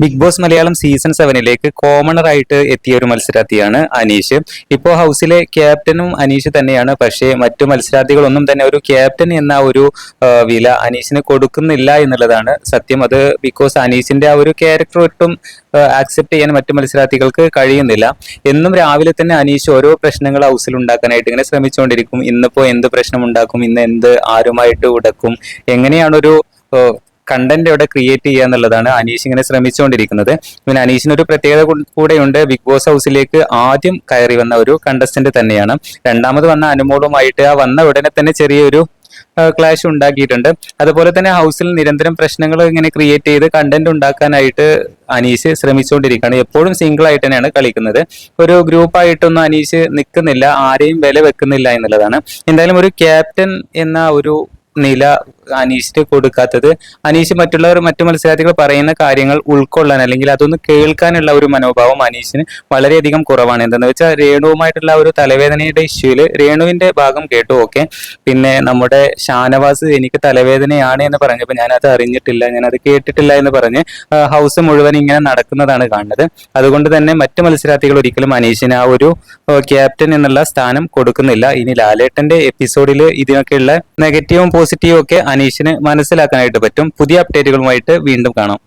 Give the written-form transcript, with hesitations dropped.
Big boss Malayalam season 7ലേക്ക് commoner ആയിട്ട് എത്തിയ ഒരു മത്സരാർത്ഥിയാണ് അനീഷ്. ഇപ്പോൾ ഹൗസിലെ ക്യാപ്റ്റനും അനീഷ് തന്നെയാണ്. പക്ഷേ മറ്റു മത്സരാർത്ഥികളൊന്നും തന്നെ ഒരു ക്യാപ്റ്റൻ എന്ന ഒരു വില അനീഷിന് കൊടുക്കുന്നില്ല എന്നുള്ളതാണ് സത്യം. അത് ബിക്കോസ് അനീഷിന്റെ ആ ഒരു ക്യാരക്ടർ ഒട്ടും ആക്സെപ്റ്റ് ചെയ്യാൻ മറ്റു മത്സരാർത്ഥികൾക്ക് കഴിയുന്നില്ല. എന്നും രാവിലെ തന്നെ അനീഷ് ഓരോ പ്രശ്നങ്ങൾ ഹൗസിൽ ഉണ്ടാക്കാനായിട്ട് ഇങ്ങനെ ശ്രമിച്ചുകൊണ്ടിരിക്കും. ഇന്നിപ്പോ എന്ത് പ്രശ്നം ഉണ്ടാക്കും, ഇന്ന് എന്ത് ആരുമായിട്ട് ഉടക്കും, എങ്ങനെയാണൊരു കണ്ടന്റ് അവിടെ ക്രിയേറ്റ് ചെയ്യുക എന്നുള്ളതാണ് അനീഷ് ഇങ്ങനെ ശ്രമിച്ചുകൊണ്ടിരിക്കുന്നത്. പിന്നെ അനീഷിന് ഒരു പ്രത്യേകത കൂടെയുണ്ട്. ബിഗ് ബോസ് ഹൗസിലേക്ക് ആദ്യം കയറി വന്ന ഒരു കണ്ടസ്റ്റന്റ് തന്നെയാണ്. രണ്ടാമത് വന്ന അനുമോളുമായിട്ട് ആ വന്ന ഉടനെ തന്നെ ചെറിയൊരു ക്ലാഷ് ഉണ്ടാക്കിയിട്ടുണ്ട്. അതുപോലെ തന്നെ ഹൗസിൽ നിരന്തരം പ്രശ്നങ്ങൾ ഇങ്ങനെ ക്രിയേറ്റ് ചെയ്ത് കണ്ടന്റ് ഉണ്ടാക്കാനായിട്ട് അനീഷ് ശ്രമിച്ചുകൊണ്ടിരിക്കുകയാണ്. എപ്പോഴും സിംഗിൾ ആയിട്ട് തന്നെയാണ് കളിക്കുന്നത്. ഒരു ഗ്രൂപ്പായിട്ടൊന്നും അനീഷ് നിൽക്കുന്നില്ല, ആരെയും വില വെക്കുന്നില്ല എന്നുള്ളതാണ്. എന്തായാലും ഒരു ക്യാപ്റ്റൻ എന്ന ഒരു നില അനീഷിന് കൊടുക്കാത്തത്, അനീഷ് മറ്റു മത്സരാർത്ഥികൾ പറയുന്ന കാര്യങ്ങൾ ഉൾക്കൊള്ളാൻ അല്ലെങ്കിൽ അതൊന്ന് കേൾക്കാനുള്ള ഒരു മനോഭാവം അനീഷിന് വളരെയധികം കുറവാണ്. എന്താണെന്ന് വെച്ചാൽ രേണുവുമായിട്ടുള്ള ഒരു തലവേദനയുടെ ഇഷ്യൂല് രേണുവിന്റെ ഭാഗം കേട്ടു, ഓക്കെ. പിന്നെ നമ്മുടെ ഷാനവാസ് എനിക്ക് തലവേദനയാണ് എന്ന് പറഞ്ഞപ്പോൾ ഞാനത് അറിഞ്ഞിട്ടില്ല, ഞാനത് കേട്ടിട്ടില്ല എന്ന് പറഞ്ഞ് ഹൗസ് മുഴുവൻ ഇങ്ങനെ നടക്കുന്നതാണ് കാണുന്നത്. അതുകൊണ്ട് തന്നെ മറ്റു മത്സരാർത്ഥികൾ ഒരിക്കലും അനീഷിന് ആ ഒരു ക്യാപ്റ്റൻ എന്നുള്ള സ്ഥാനം കൊടുക്കുന്നില്ല. ഇനി ലാലേട്ടന്റെ എപ്പിസോഡിൽ ഇതിനൊക്കെയുള്ള നെഗറ്റീവും പോസിറ്റീവും ഒക്കെ അനീഷിന് മനസ്സിലാക്കാനായിട്ട് പറ്റും. പുതിയ അപ്ഡേറ്റുകളുമായിട്ട് വീണ്ടും കാണാം.